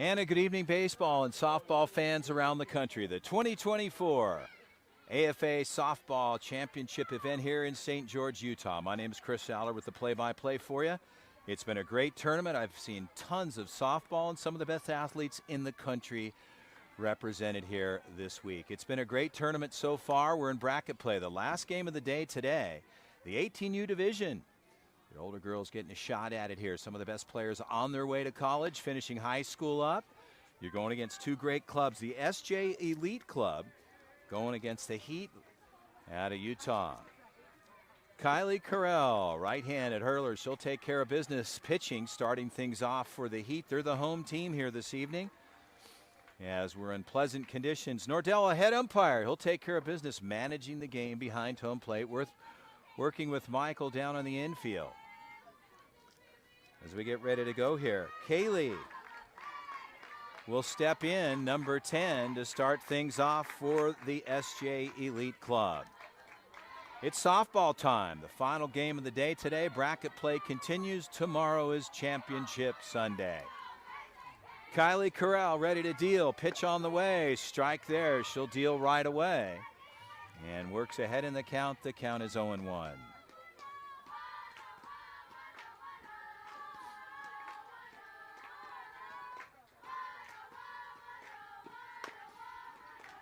And a good evening, baseball and softball fans around the country. The 2024 AFA Softball Championship event here in St. George, Utah. My name is Chris Aller with the play-by-play for you. It's been a great tournament. I've seen tons of softball and some of the best athletes in the country represented here this week. It's been a great tournament so far. We're in bracket play. The last game of the day today, the 18U division. The older girls getting a shot at it here. Some of the best players on their way to college, finishing high school up. You're going against two great clubs. The SJ Elite Club going against the Heat out of Utah. Kylie Carell, right-handed hurler. She'll take care of business pitching, starting things off for the Heat. They're the home team here this evening as we're in pleasant conditions. Nordell, a head umpire. He'll take care of business managing the game behind home plate. Working with Michael down on the infield. As we get ready to go here, Kaylee will step in, number 10, to start things off for the SJ Elite Club. It's softball time, the final game of the day today. Bracket play continues. Tomorrow is Championship Sunday. Kylie Carell ready to deal. Pitch on the way. Strike there. She'll deal right away. And works ahead in the count. The count is 0-1.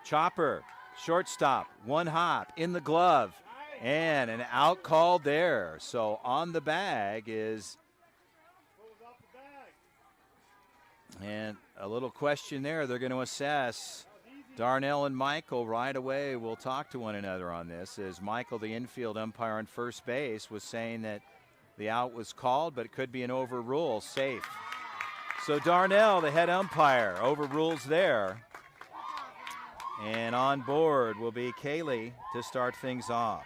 Chopper, shortstop, one hop in the glove, and an out called there. So on the bag is, and a little question there. They're going to assess. Darnell and Michael right away will talk to one another on this, as Michael, the infield umpire on first base, was saying that the out was called, but it could be an overrule. Safe. So Darnell, the head umpire, overrules there. And on board will be Kaylee to start things off.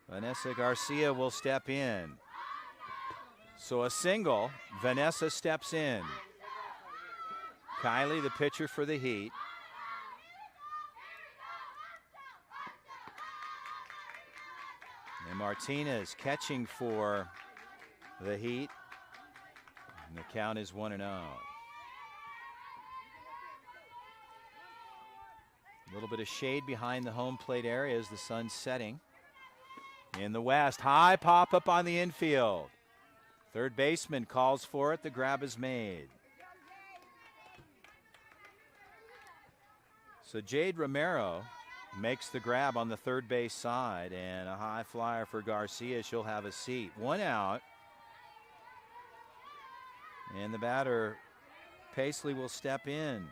Vanessa Garcia will step in. So a single. Vanessa steps in. Kylie, the pitcher for the Heat. And Martinez catching for the Heat. And the count is 1-0. A little bit of shade behind the home plate area as the sun's setting. In the west, high pop up on the infield. Third baseman calls for it. The grab is made. So Jade Romero makes the grab on the third base side, and a high flyer for Garcia. She'll have a seat. One out. And the batter, Paisley, will step in.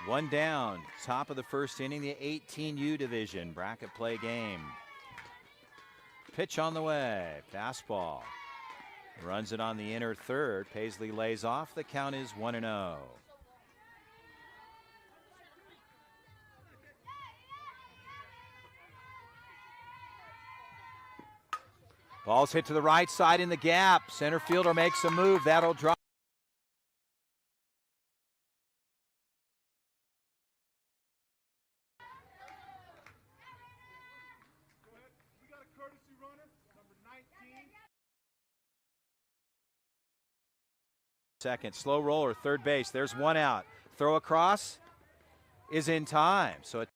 One down, top of the first inning, the 18U division bracket play game. Pitch on the way, fastball. Runs it on the inner third. Paisley lays off. The count is 1-0. Ball's hit to the right side in the gap. Center fielder makes a move. That'll drop. Second, slow roller, third base. There's one out. Throw across is in time. So it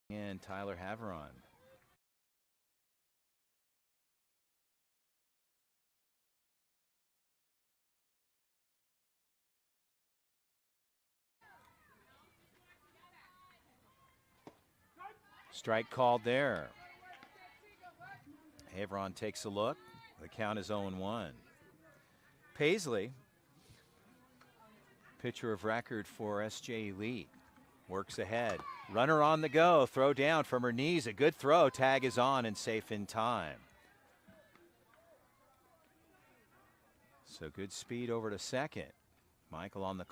and Tyler Haveron. Strike called there. Havron takes a look. The count is 0-1. Paisley, pitcher of record for SJ Elite, works ahead. Runner on the go. Throw down from her knees. A good throw. Tag is on and safe in time. So good speed over to second. Michael on the.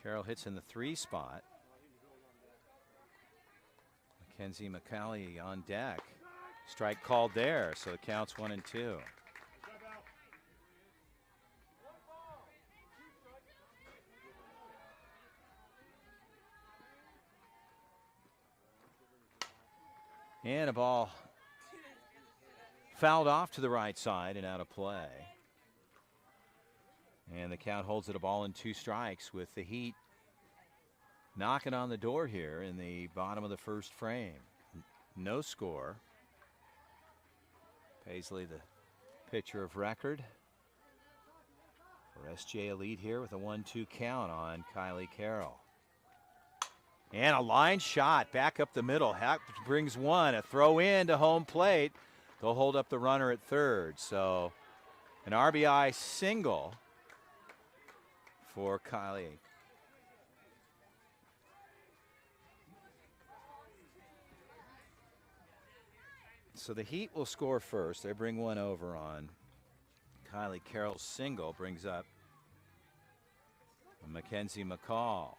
Carroll hits in the 3 spot. Mackenzie McCauley on deck. Strike called there, so it counts 1-2. And a ball fouled off to the right side and out of play. And the count holds it a ball and 2 strikes with the Heat knocking on the door here in the bottom of the first frame. No score. Paisley, the pitcher of record for SJ Elite here with a 1-2 count on Kylie Carroll. And a line shot back up the middle. Hack brings one. A throw in to home plate. They'll hold up the runner at third. So an RBI single for Kylie. So the Heat will score first. They bring one over on Kylie Carroll's single. Brings up Mackenzie McCall.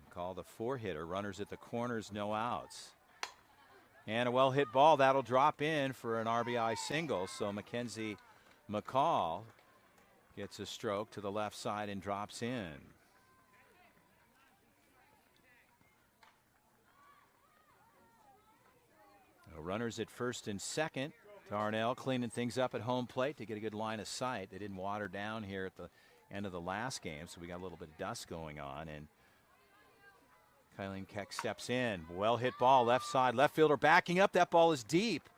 McCall, the 4-hitter. Runners at the corners, no outs. And a well-hit ball. That'll drop in for an RBI single. So Mackenzie McCall gets a stroke to the left side and drops in. Runners at first and second. Darnell cleaning things up at home plate to get a good line of sight. They didn't water down here at the end of the last game, so we got a little bit of dust going on. And Kylie Keck steps in. Well hit ball, left side, left fielder backing up. That ball is deep,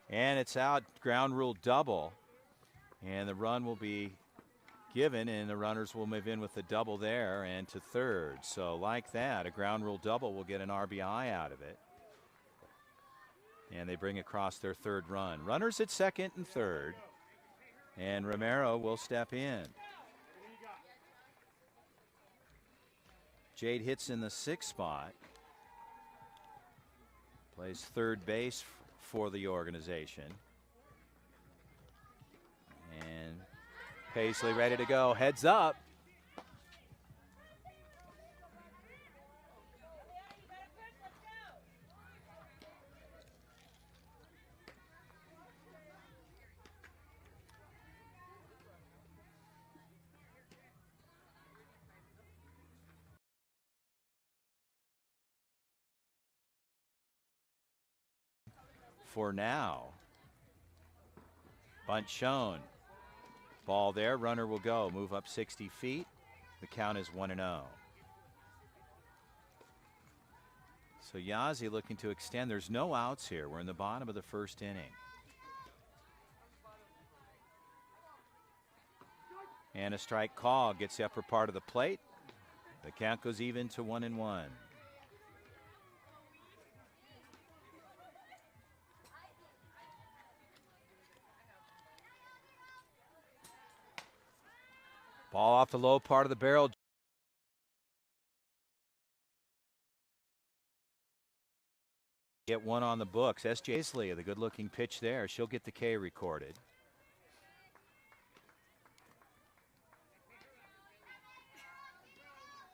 and it's out. Ground rule double. And the run will be given, and the runners will move in with the double there and to third. So like that, a ground rule double will get an RBI out of it. And they bring across their third run. Runners at second and third. And Romero will step in. Jade hits in the 6th spot. Plays third base for the organization. And Paisley ready to go. Heads up. For now. Bunt shown. Ball there. Runner will go. Move up 60 feet. The count is 1-0. So Yazzie looking to extend. There's no outs here. We're in the bottom of the first inning. And a strike call. Gets the upper part of the plate. The count goes even to 1-1. Ball off the low part of the barrel. Get one on the books. S.J. Paisley, the good-looking pitch there. She'll get the K recorded.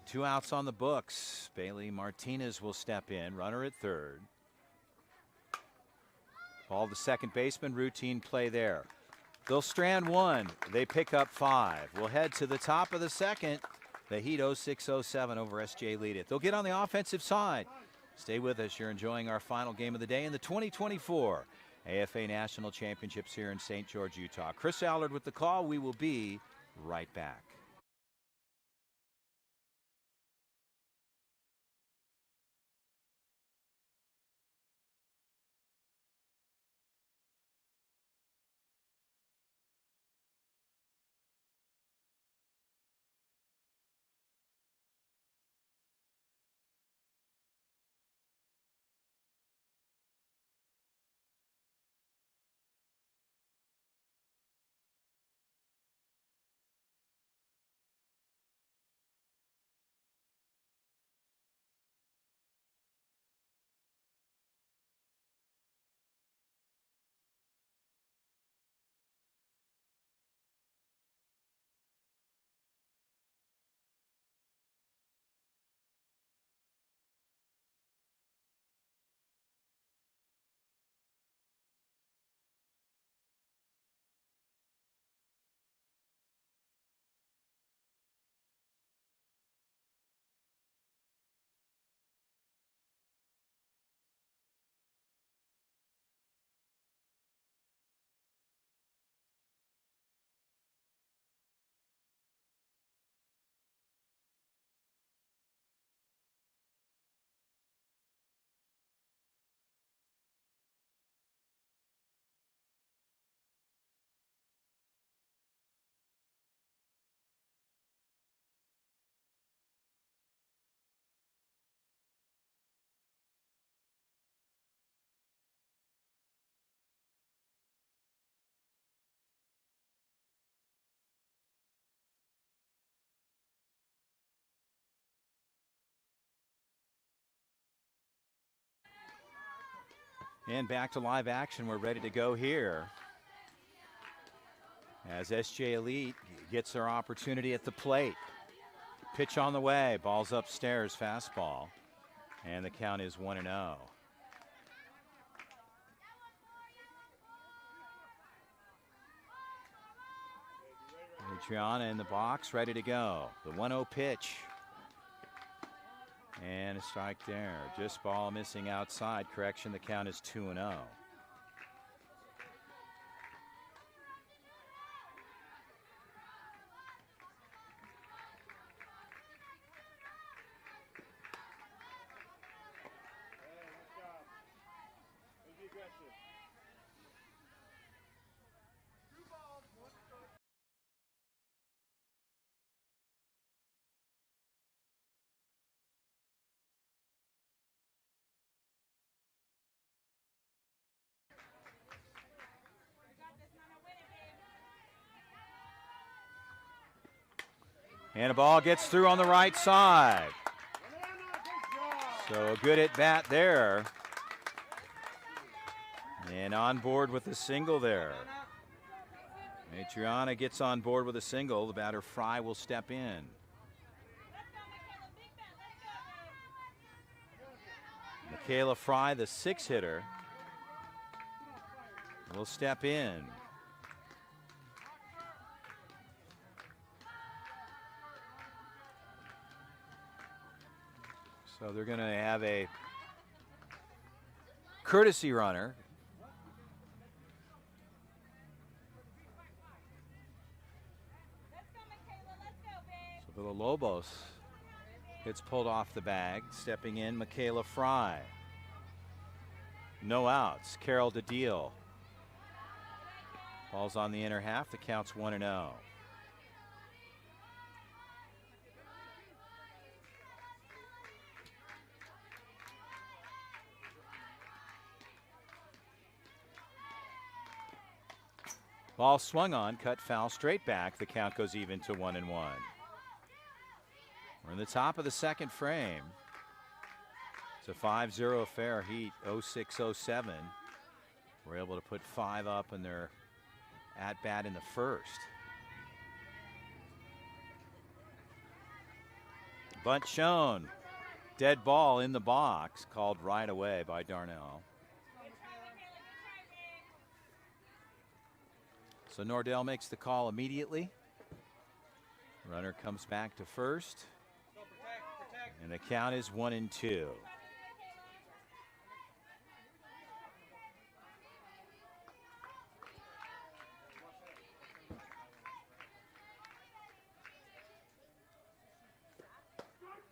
Two outs on the books. Bailey Martinez will step in. Runner at third. Ball to second baseman. Routine play there. They'll strand one. They pick up 5. We'll head to the top of the second. The Heat 06-07 over SJ Elite. They'll get on the offensive side. Stay with us. You're enjoying our final game of the day in the 2024 AFA National Championships here in St. George, Utah. Chris Allard with the call. We will be right back. And back to live action. We're ready to go here as SJ Elite gets their opportunity at the plate. Pitch on the way. Ball's upstairs. Fastball. And the count is 1-0. Adriana in the box, ready to go. The 1-0 pitch. And a strike there. Just ball missing outside. Correction, the count is 2-0. And a ball gets through on the right side. So a good at bat there. And on board with a single there. Adriana gets on board with a single. The batter Fry will step in. Michaela Fry, the 6-hitter, will step in. So they're going to have a courtesy runner. So Villalobos gets pulled off the bag. Stepping in, Michaela Fry. No outs. Carol DeDeal. Ball's on the inner half. The count's 1-0. Ball swung on, cut foul, straight back. The count goes even to 1-1. We're in the top of the second frame. It's a 5-0 fair heat, 06-07. We're able to put 5 up in their at-bat in the first. Bunt shown. Dead ball in the box, called right away by Darnell. So Nordell makes the call immediately. Runner comes back to first. And the count is 1-2.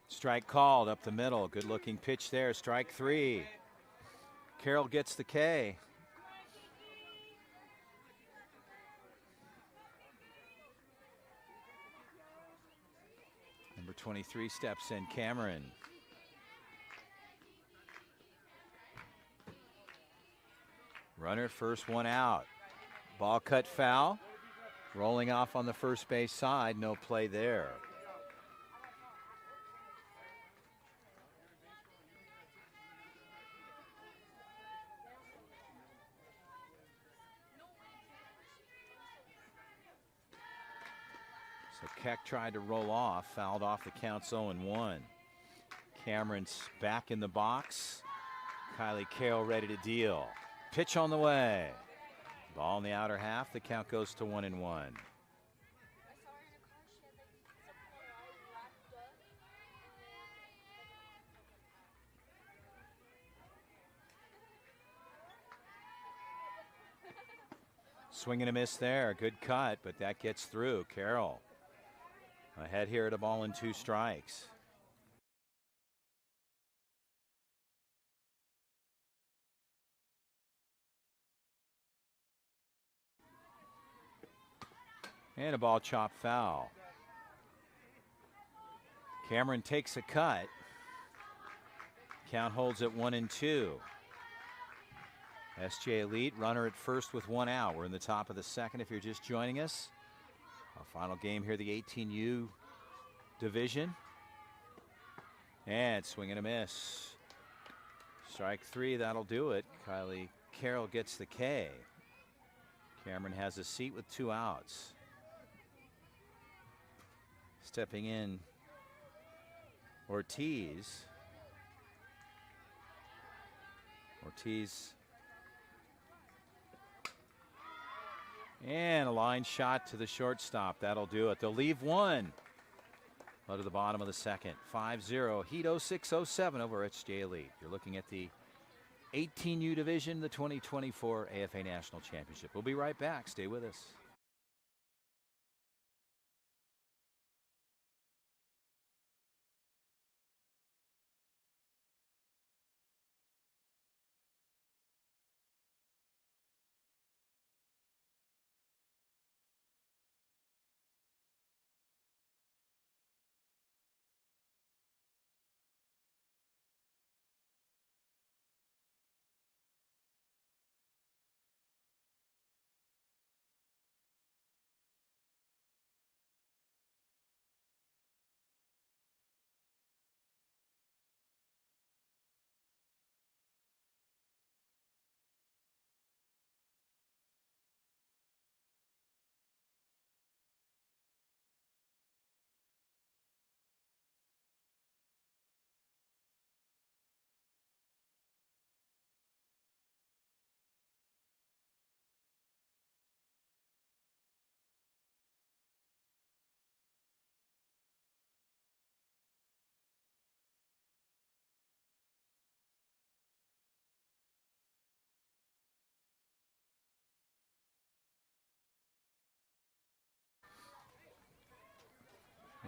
Strike called up the middle. Good looking pitch there. Strike 3. Carroll gets the K. Number 23 steps in, Cameron. Runner at first, 1 out. Ball cut foul. Rolling off on the first base side. No play there. So Keck tried to roll off, fouled off. The count's 0-1. Cameron's back in the box. Kylie Carroll ready to deal. Pitch on the way. Ball in the outer half. The count goes to 1-1. Swing and a miss there. Good cut, but that gets through. Carroll ahead here at a ball and 2 strikes. And a ball chopped foul. Cameron takes a cut. Count holds at 1-2. SJ Elite, runner at first with 1 out. We're in the top of the second if you're just joining us. Our final game here, the 18U division. And swing and a miss. Strike three, that'll do it. Kylie Carroll gets the K. Cameron has a seat with 2 outs. Stepping in, Ortiz. And a line shot to the shortstop. That'll do it. They'll leave one. Low to the bottom of the second. 5-0. Heat 06-07 over HJ Elite. You're looking at the 18U division, the 2024 AFA National Championship. We'll be right back. Stay with us.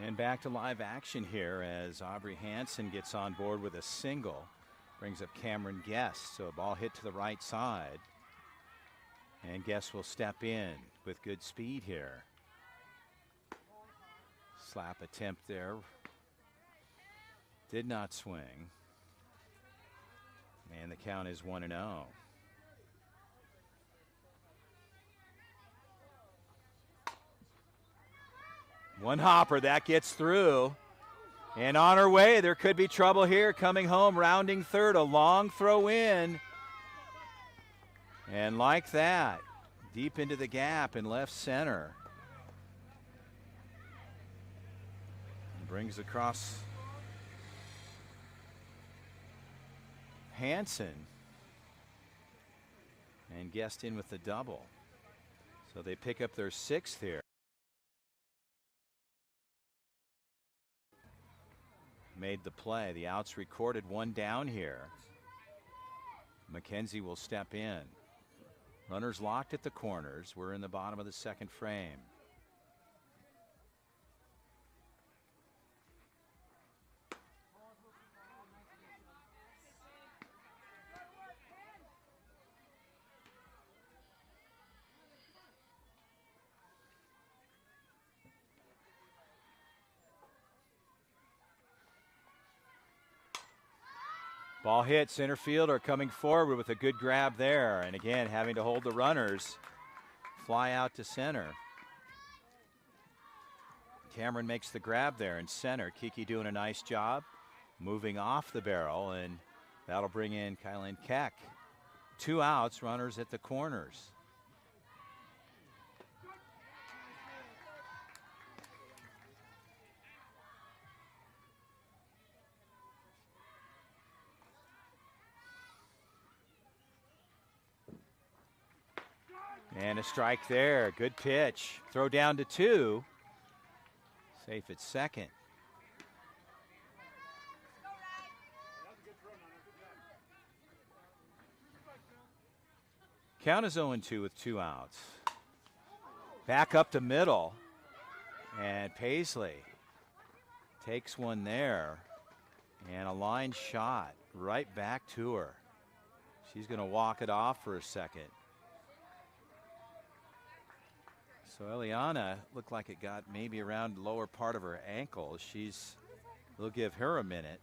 And back to live action here as Aubrey Hanson gets on board with a single. Brings up Cameron Guest. So a ball hit to the right side. And Guest will step in with good speed here. Slap attempt there. Did not swing. And the count is 1-0. One hopper, that gets through. And on her way, there could be trouble here. Coming home, rounding third, a long throw in. And like that, deep into the gap in left center. Brings across Hanson. And Guest in with the double. So they pick up their 6th here. Made the play. The outs recorded, 1 down here. McKenzie will step in. Runners locked at the corners. We're in the bottom of the 2nd frame. Ball hit, center fielder coming forward with a good grab there. And again, having to hold the runners. Fly out to center. Cameron makes the grab there in center. Kiki doing a nice job. Moving off the barrel, and that'll bring in Kylan Keck. 2 outs, runners at the corners. And a strike there. Good pitch. Throw down to 2. Safe at second. Count is 0-2 with 2 outs. Back up to middle. And Paisley takes one there. And a line shot right back to her. She's going to walk it off for a second. So Eliana looked like it got maybe around the lower part of her ankle. They'll give her a minute.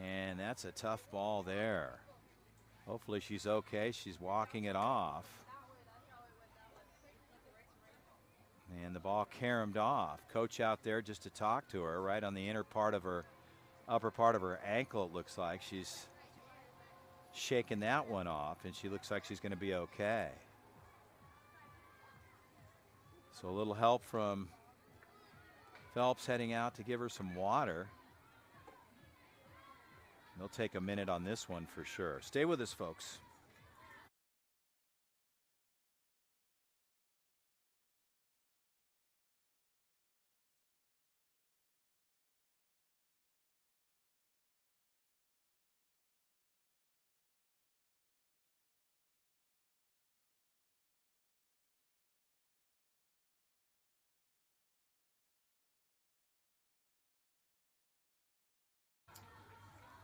And that's a tough ball there. Hopefully she's okay. She's walking it off. And the ball caromed off. Coach out there just to talk to her right on the inner part of her upper part of her ankle, it looks like. She's shaking that one off, and she looks like she's going to be okay. So a little help from Phelps heading out to give her some water. They'll take a minute on this one for sure. Stay with us, folks.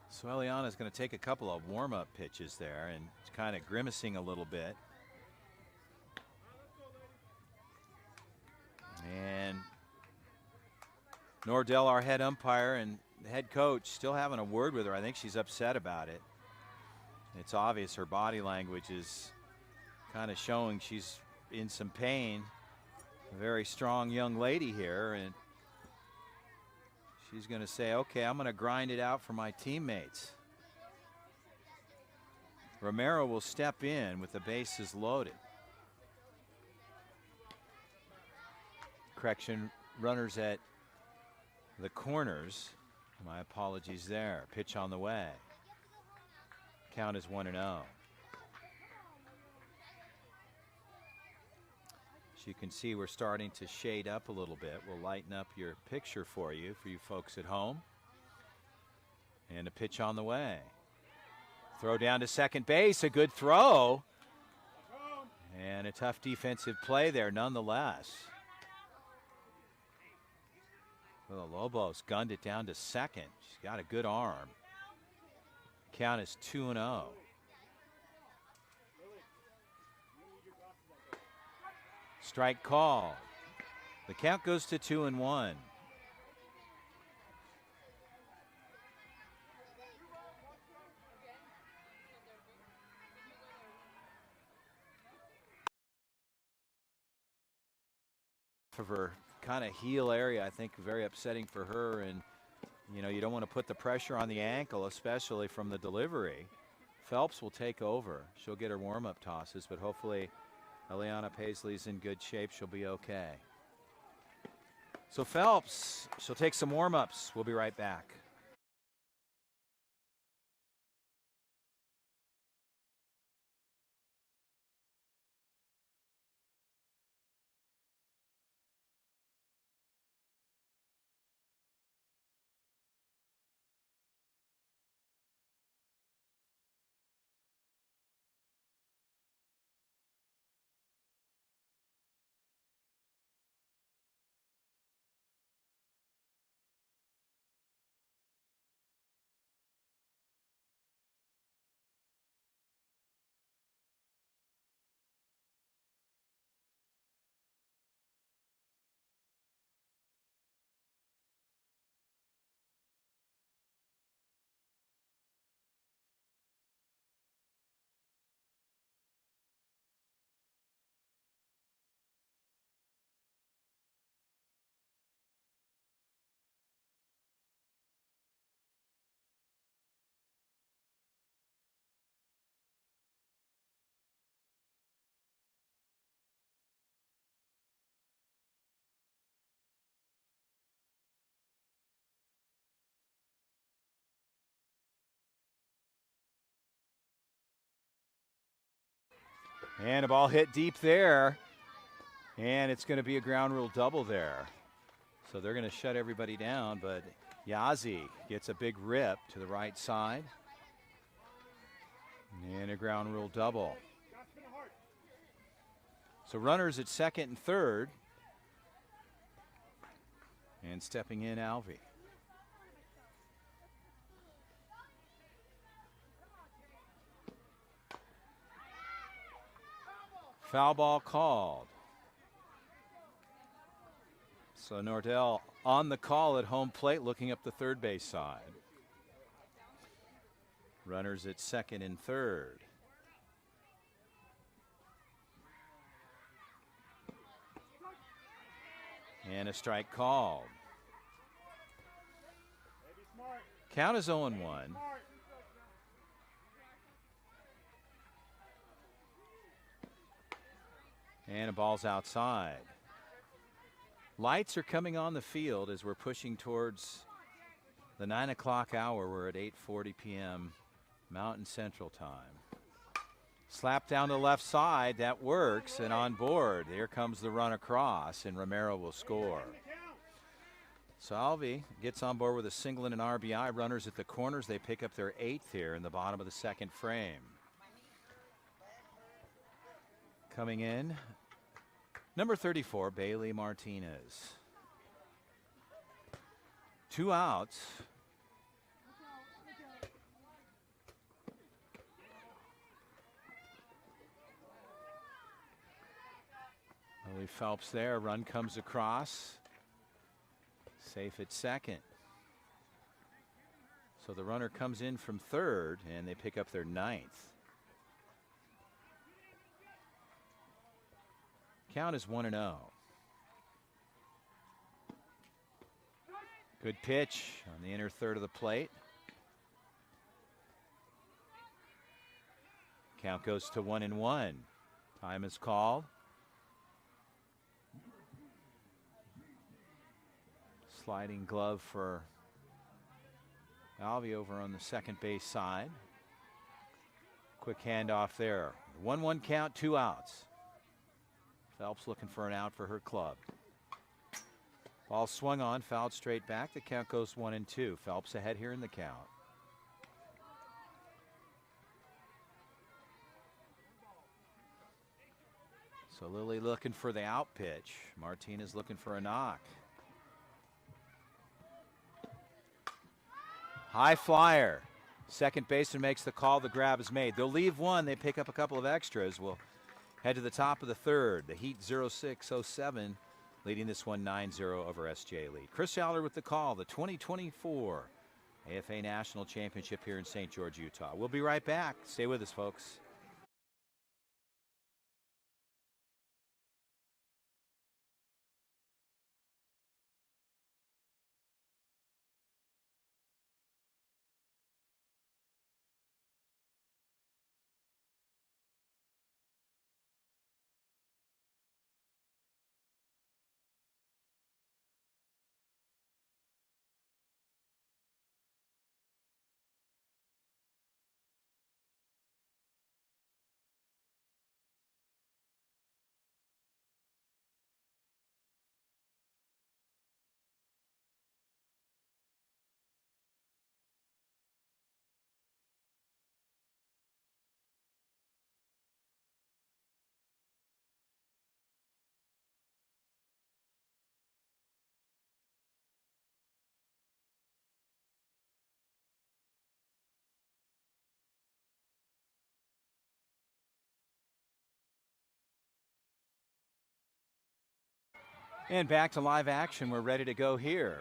So Eliana is going to take a couple of warm-up pitches there and kind of grimacing a little bit. And Nordell, our head umpire and the head coach, still having a word with her. I think she's upset about it. It's obvious her body language is kind of showing she's in some pain. A very strong young lady here, and she's going to say, okay, I'm going to grind it out for my teammates. Romero will step in with the bases loaded. Correction, runners at the corners. My apologies there. Pitch on the way. Count is 1-0. As you can see, we're starting to shade up a little bit. We'll lighten up your picture for you folks at home. And a pitch on the way. Throw down to second base, a good throw. And a tough defensive play there nonetheless. Villalobos gunned it down to second. She's got a good arm. Count is 2-0. Strike call. The count goes to 2-1. Of her kind of heel area, I think very upsetting for her, and you don't want to put the pressure on the ankle, especially from the delivery. Phelps will take over. She'll get her warm-up tosses, but hopefully Eliana Paisley's in good shape. She'll be okay. So Phelps, she'll take some warm-ups. We'll be right back. And a ball hit deep there. And it's going to be a ground rule double there. So they're going to shut everybody down, but Yazzie gets a big rip to the right side. And a ground rule double. So runners at second and third. And stepping in, Alvey. Foul ball called. So Nordell on the call at home plate, looking up the third base side. Runners at second and third. And a strike called. Count is 0-1. And a ball's outside. Lights are coming on the field as we're pushing towards the 9 o'clock hour. We're at 8:40 p.m. Mountain Central Time. Slap down to the left side. That works. And on board. Here comes the run across, and Romero will score. Salvi gets on board with a single and an RBI. Runners at the corners. They pick up their 8th here in the bottom of the second frame. Coming in, number 34, Bailey Martinez. 2 outs. Willie Phelps there. Run comes across. Safe at second. So the runner comes in from third, and they pick up their 9th. Count is 1-0. Good pitch on the inner third of the plate. Count goes to 1-1. Time is called. Sliding glove for Alvey over on the second base side. Quick handoff there. 1-1 count, 2 outs. Phelps looking for an out for her club. Ball swung on, fouled straight back. The count goes 1-2. Phelps ahead here in the count. So Lily looking for the out pitch. Martinez looking for a knock. High flyer. Second baseman makes the call. The grab is made. They'll leave one. They pick up a couple of extras. We'll head to the top of the third. The Heat 06-07 leading this one 9-0 over SJ Lee. Chris Aller with the call. The 2024 AFA National Championship here in St. George, Utah. We'll be right back. Stay with us, folks. And back to live action. We're ready to go here.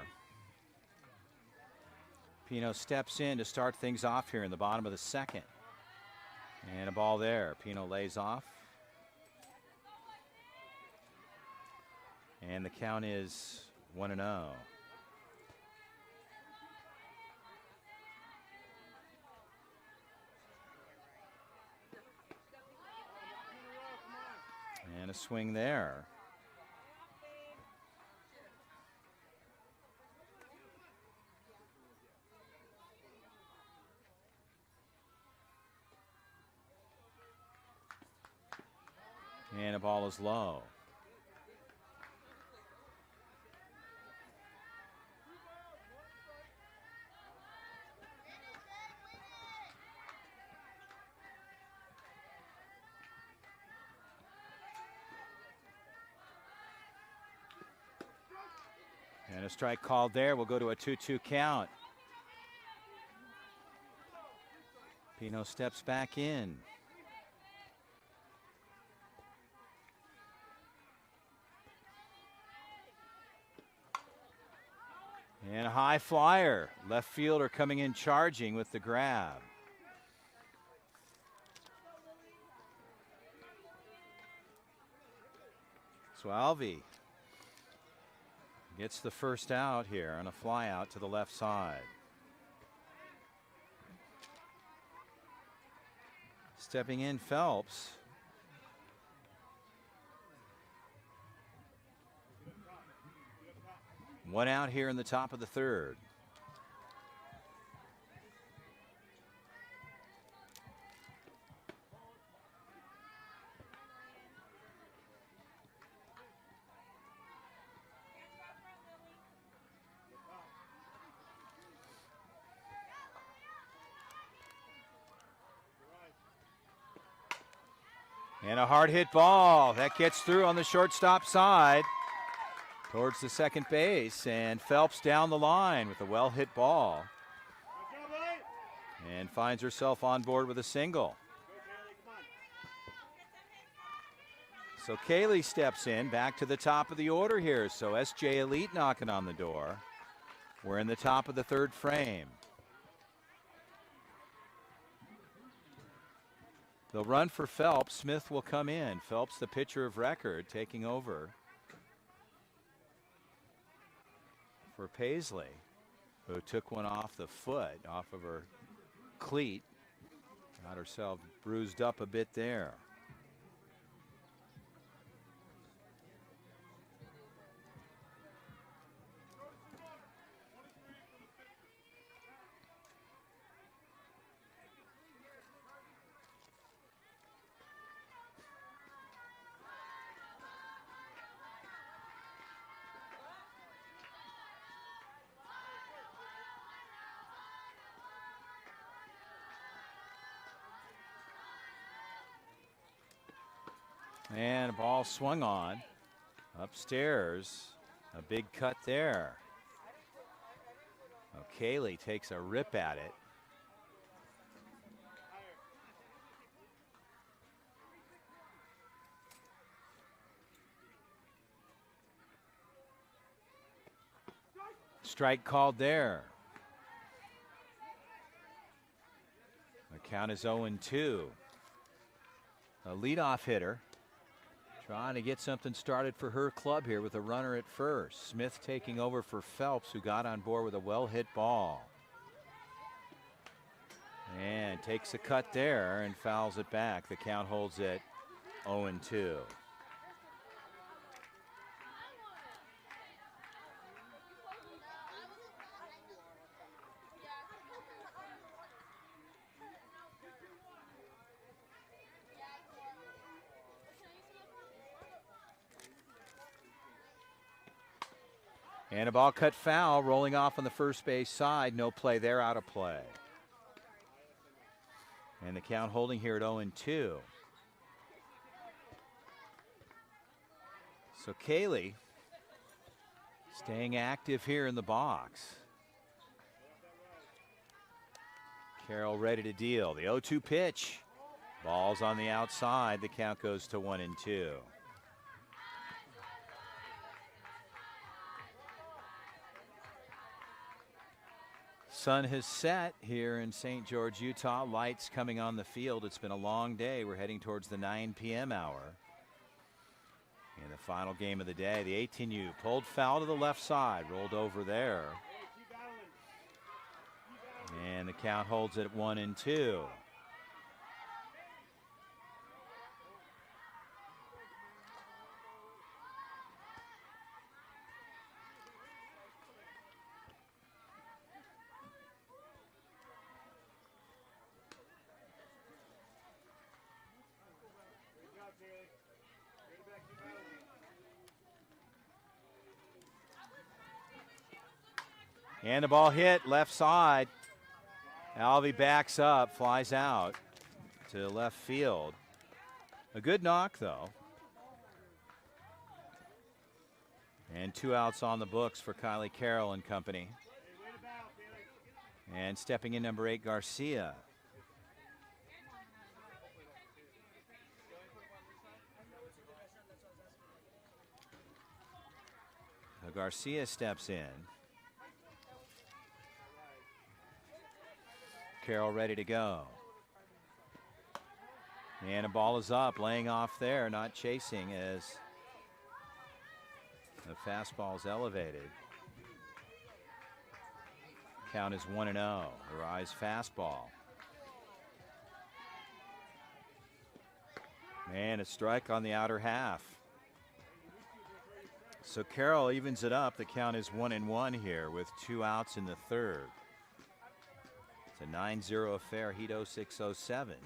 Pino steps in to start things off here in the bottom of the second. And a ball there. Pino lays off. And the count is 1-0. And a swing there. And a ball is low. And a strike called there. We'll go to a 2-2 count. Pino steps back in. And a high flyer. Left fielder coming in charging with the grab. So Alvey gets the first out here on a fly out to the left side. Stepping in, Phelps. One out here in the top of the third. And a hard hit ball that gets through on the shortstop side towards the second base, and Phelps down the line with a well hit ball and finds herself on board with a single. So Kaylee steps in back to the top of the order here. So SJ Elite knocking on the door. We're in the top of the third frame. They'll run for Phelps. Smith will come in. Phelps, the pitcher of record, taking over for Paisley, who took one off the foot, off of her cleat. Got herself bruised up a bit there. And a ball swung on upstairs. A big cut there. Oh, Kaylee takes a rip at it. Strike called there. The count is 0-2. A leadoff hitter. Trying to get something started for her club here with a runner at first. Smith taking over for Phelps, who got on board with a well-hit ball. And takes a cut there and fouls it back. The count holds it 0-2. And a ball cut foul, rolling off on the first base side. No play there, out of play. And the count holding here at 0-2. So Kaylee staying active here in the box. Carroll ready to deal. The 0-2 pitch. Ball's on the outside. The count goes to 1-2. Sun has set here in St. George, Utah. Lights coming on the field. It's been a long day. We're heading towards the 9 p.m. hour. In the final game of the day, the 18U pulled foul to the left side, rolled over there. And the count holds it at 1-2. And the ball hit left side. Alvey backs up, flies out to left field. A good knock, though. And 2 outs on the books for Kylie Carroll and company. And stepping in number 8, Garcia. So Garcia steps in. Carroll ready to go. And a ball is up, laying off there, not chasing as the fastball is elevated. Count is 1-0. Arise fastball. And a strike on the outer half. So Carroll evens it up. The count is 1-1 here with 2 outs in the third. It's a 9-0 affair. Hito 607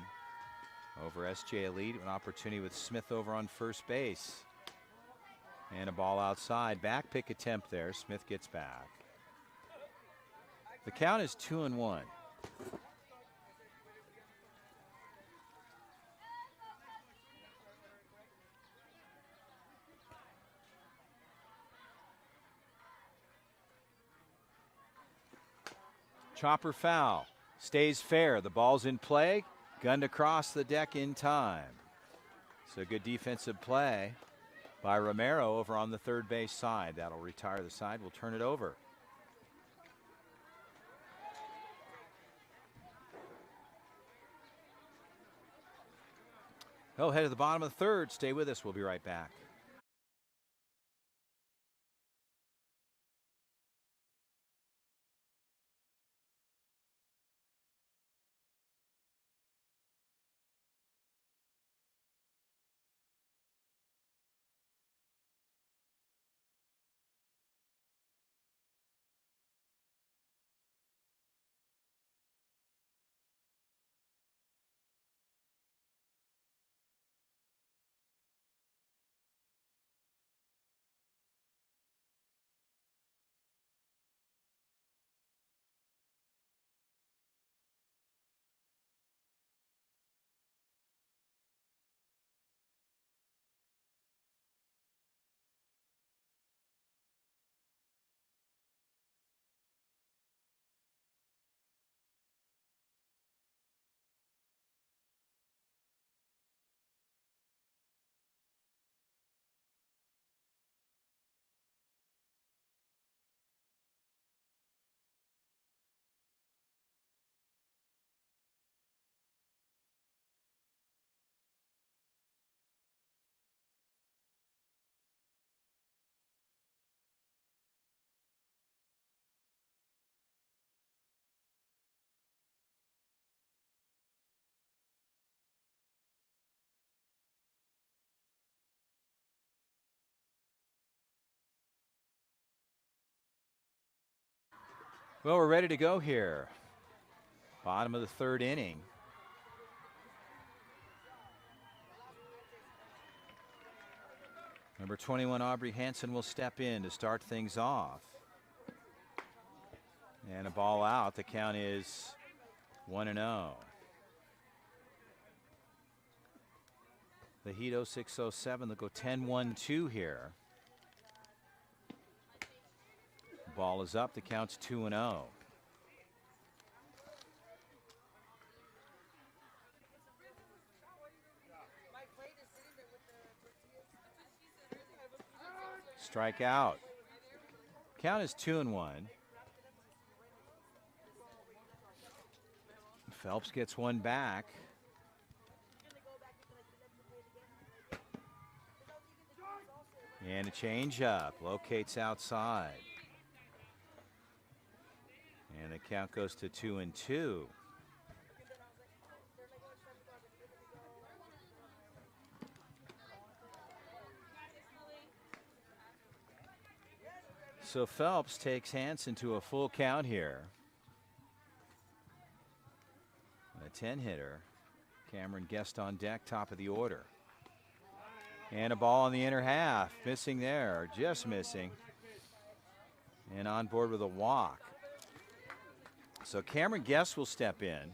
over SJ Elite. An opportunity with Smith over on first base. And a ball outside. Back pick attempt there. Smith gets back. The count is 2-1. Chopper foul. Stays fair. The ball's in play. Gunned across the deck in time. So good defensive play by Romero over on the third base side. That'll retire the side. We'll turn it over. Oh, head to the bottom of the third. Stay with us. We'll be right back. Well, we're ready to go here. Bottom of the third inning. Number 21, Aubrey Hanson, will step in to start things off. And a ball out. The count is 1-0. The Hito 607, they'll go 10-1-2 here. Ball is up. The count's 2-0. Strike out. Count is 2-1. Phelps gets one back. And a changeup. Locates outside. And the count goes to 2-2. So Phelps takes Hanson to a full count here. A 10-hitter. Cameron Guest on deck, top of the order. And a ball on the inner half. Missing there, just missing. And on board with a walk. So Cameron Guest will step in.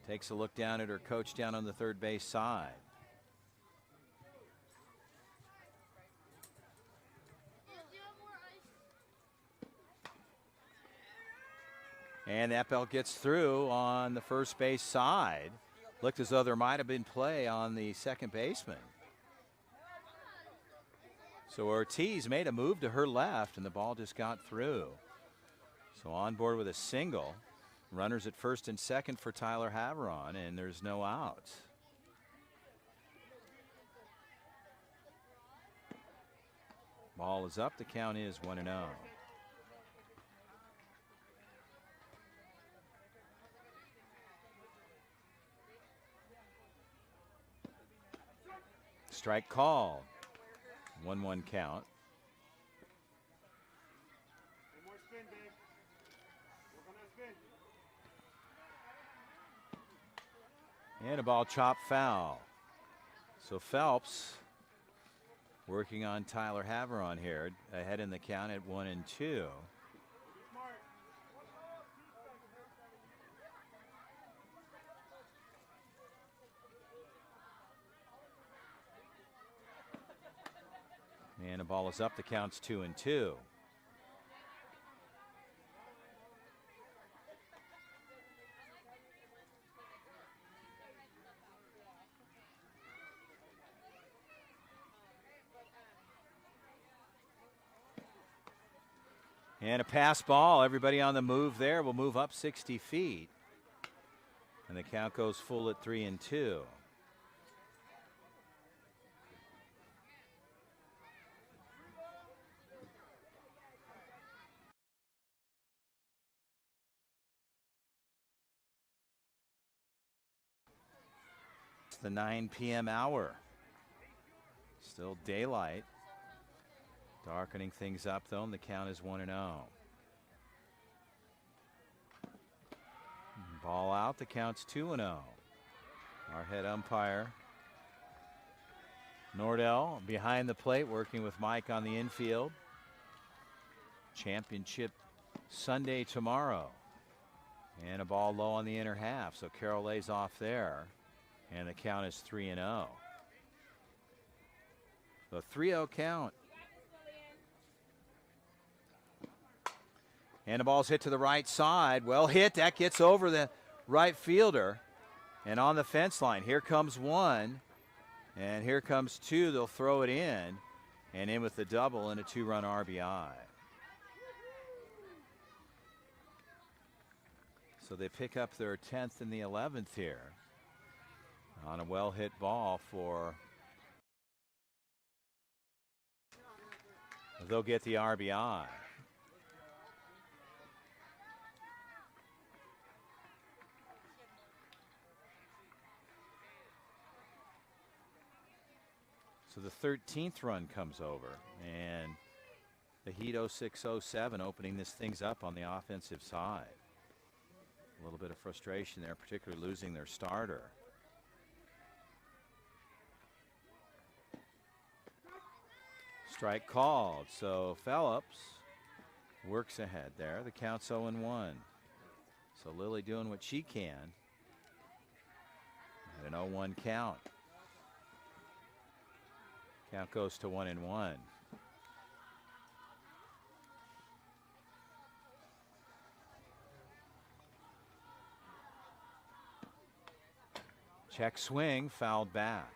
Takes a look down at her coach down on the third base side. And that ball gets through on the first base side. Looked as though there might have been play on the second baseman. So Ortiz made a move to her left, and the ball just got through. So on board with a single. Runners at first and second for Tyler Haveron, and there's no outs. Ball is up. The count is 1-0. Strike call. 1-1 count. And a ball chopped foul. So Phelps working on Tyler Haveron here, ahead in the count at 1-2. And the ball is up. The count's 2-2. And a pass ball. Everybody on the move there will move up 60 feet. And the count goes full at 3-2. It's the 9 p.m. hour. Still daylight. Darkening things up, though, and the count is 1-0. Ball out, the count's 2-0. Our head umpire, Nordell, behind the plate, working with Mike on the infield. Championship Sunday tomorrow. And a ball low on the inner half, so Carroll lays off there, and the count is 3-0. The 3-0 count. And the ball's hit to the right side. Well hit. That gets over the right fielder. And on the fence line, here comes one. And here comes two. They'll throw it in. And in with the double and a 2-run RBI. So they pick up their 10th and the 11th here on a well-hit ball for. They'll get the RBI. So the 13th run comes over, and the Heat 06-07 opening this things up on the offensive side. A little bit of frustration there, particularly losing their starter. Strike called, so Phillips works ahead there. The count's 0-1. So Lily doing what she can at an 0-1 count. Count goes to 1-1. Check swing, fouled back.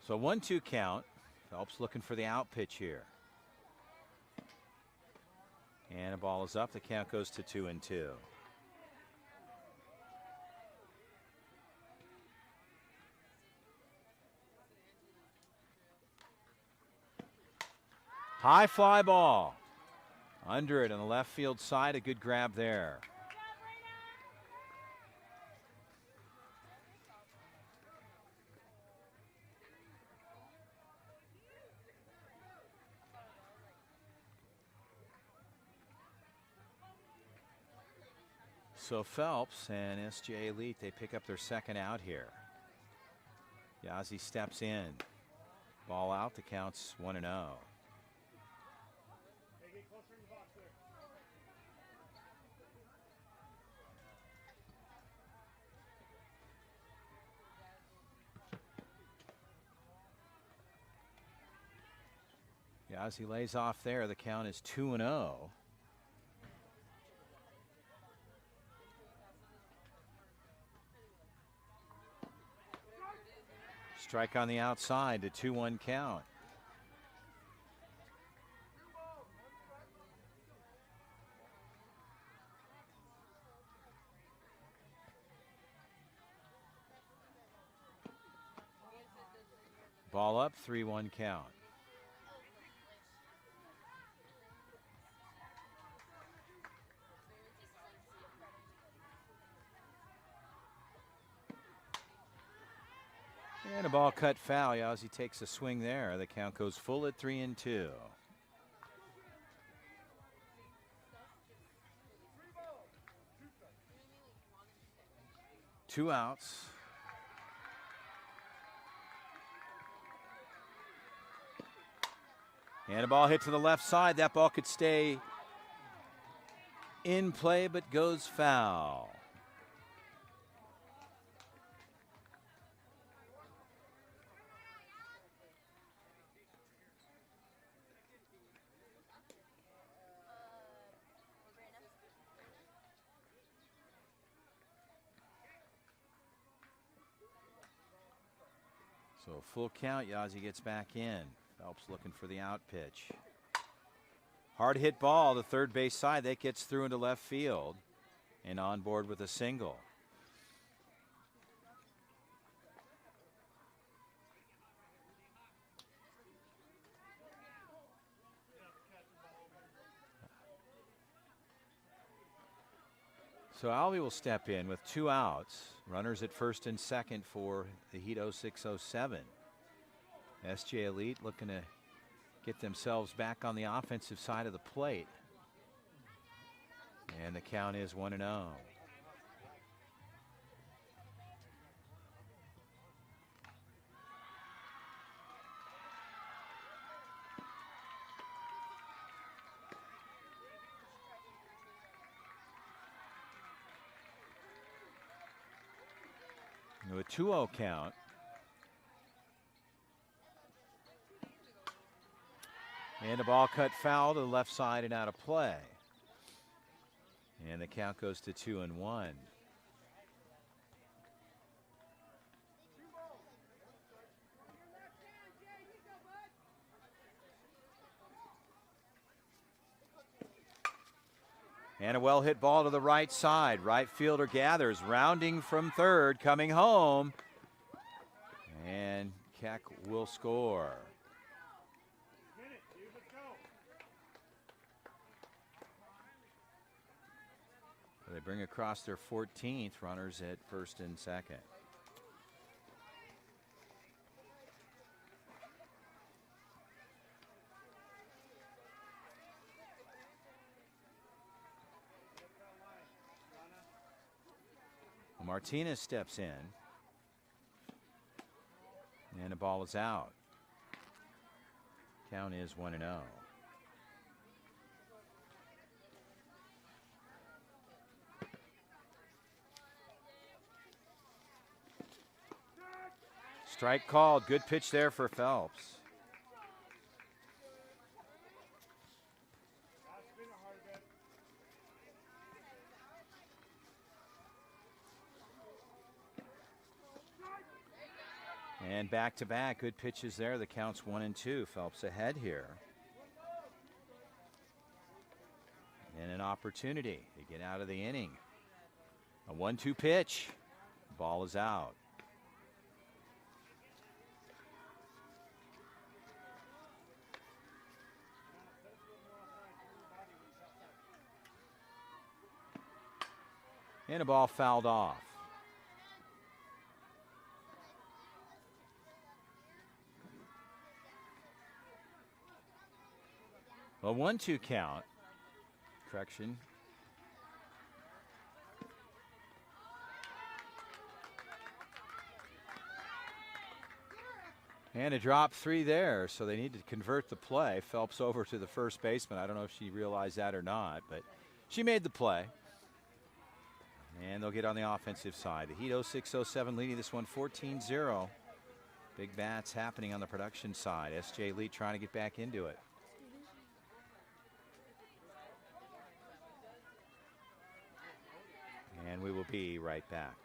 So 1-2 count. Phelps looking for the out pitch here. And a ball is up. The count goes to 2-2. High fly ball. Under it on the left field side. A good grab there. So Phelps and SJ Elite, they pick up their second out here. Yazzie steps in. Ball out, the count's 1-0. Yazzie lays off there, the count is 2-0. Strike on the outside, the 2-1 count. Ball up, 3-1 count. And a ball cut foul. Yazzie takes a swing there. The count goes full at 3-2. 2 outs. And a ball hit to the left side. That ball could stay in play, but goes foul. So full count, Yazzie gets back in. Phelps looking for the out pitch. Hard hit ball to third base side. That gets through into left field and on board with a single. So Alvey will step in with 2 outs. Runners at first and second for the Heat 06-07. SJ Elite looking to get themselves back on the offensive side of the plate. And the count is 1-0. A 2-0 count. And a ball cut foul to the left side and out of play. And the count goes to 2-1. And a well hit ball to the right side. Right fielder gathers, rounding from third, coming home. And Keck will score. They bring across their 14th, runners at first and second. Martinez steps in. And the ball is out. Count is 1-0. Strike called. Good pitch there for Phelps. And back to back, good pitches there. The count's 1-2. Phelps ahead here. And an opportunity to get out of the inning. A 1-2 pitch. Ball is out. And a ball fouled off. A 1-2 count. Correction. And a drop 3 there, so they need to convert the play. Phelps over to the first baseman. I don't know if she realized that or not, but she made the play. And they'll get on the offensive side. The Heat 06-07 leading this one 14-0. Big bats happening on the production side. SJ Elite trying to get back into it. And we will be right back.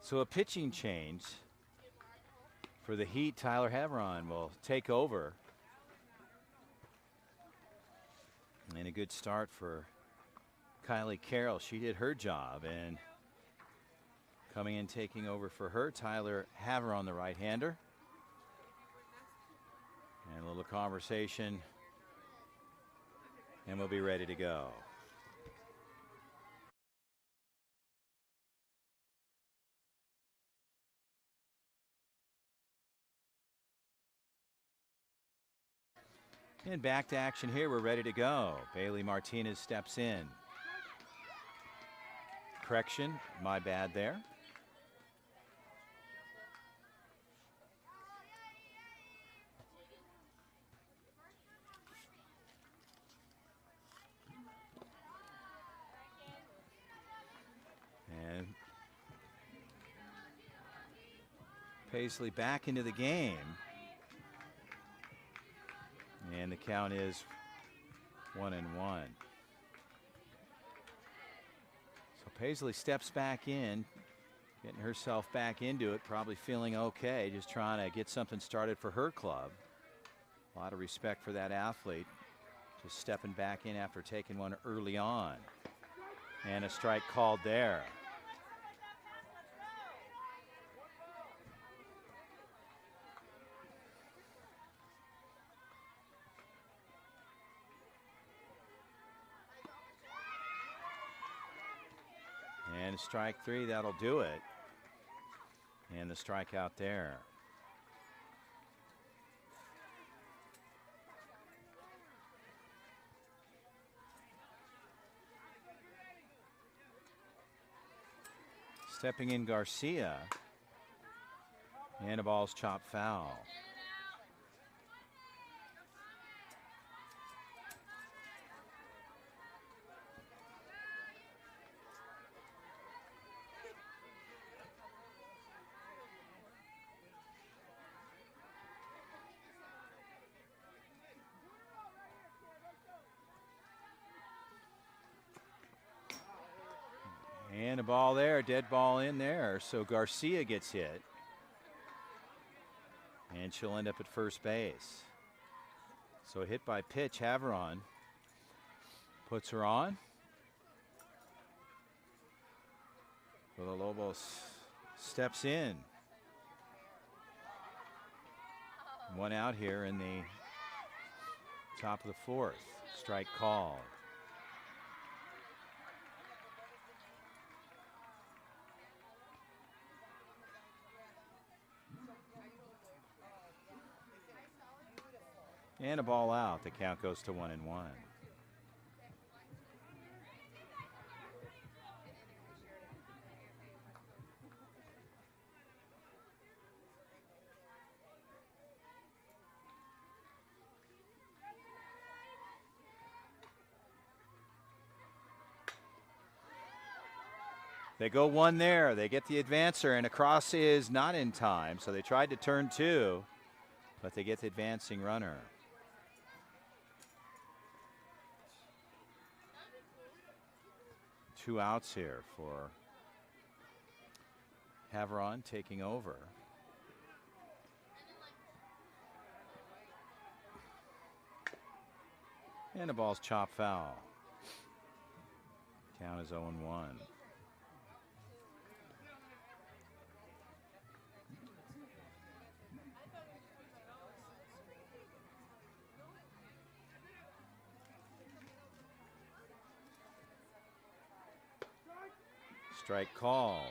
So a pitching change for the Heat. Tyler Havron will take over. And a good start for Kylie Carroll. She did her job, and coming in taking over for her, Tyler Havron, the right-hander. And a little conversation, and we'll be ready to go. And back to action here. We're ready to go. Bailey Martinez steps in. Correction, my bad there. And Paisley back into the game. And the count is 1-1. So Paisley steps back in, getting herself back into it, probably feeling okay, just trying to get something started for her club. A lot of respect for that athlete, just stepping back in after taking one early on. And a strike called there. And strike three, that'll do it. And the strikeout there. Stepping in Garcia. And a ball's chopped foul. And a ball there, dead ball in there. So Garcia gets hit. And she'll end up at first base. So hit by pitch, Havron puts her on. Villalobos steps in. One out here in the top of the fourth. Strike called. And a ball out. The count goes to 1-1. They go one there. They get the advancer, and across is not in time. So they tried to turn two, but they get the advancing runner. Two outs here for Havron taking over. And the ball's chopped foul. Count is 0-1. Strike called.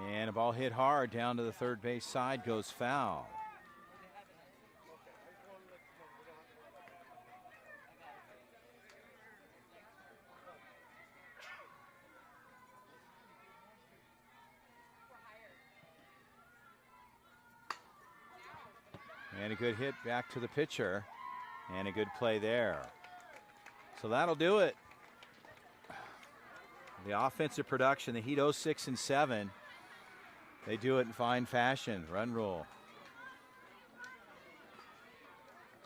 And a ball hit hard down to the third base side, goes foul. And a good hit back to the pitcher. And a good play there. So that'll do it. The offensive production, the Heat 06 and 7. They do it in fine fashion. Run rule.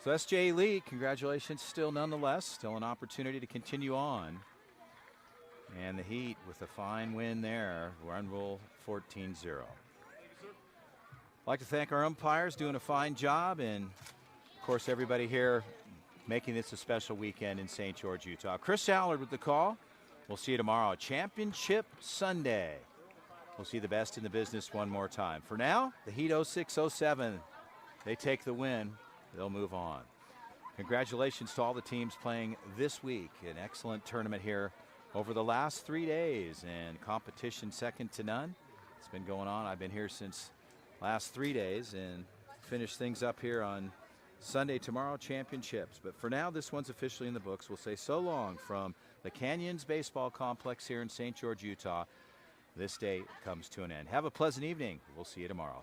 So S.J. Lee, congratulations still nonetheless. Still an opportunity to continue on. And the Heat with a fine win there. Run rule 14-0. I'd like to thank our umpires doing a fine job. And, of course, everybody here making this a special weekend in St. George, Utah. Chris Allard with the call. We'll see you tomorrow. Championship Sunday. We'll see the best in the business one more time. For now, the Heat 06-07. They take the win. They'll move on. Congratulations to all the teams playing this week. An excellent tournament here over the last 3 days, and competition second to none. It's been going on. I've been here since last 3 days and finish things up here on Sunday tomorrow, championships. But for now, this one's officially in the books. We'll say so long from the Canyons Baseball Complex here in St. George, Utah. This day comes to an end. Have a pleasant evening. We'll see you tomorrow.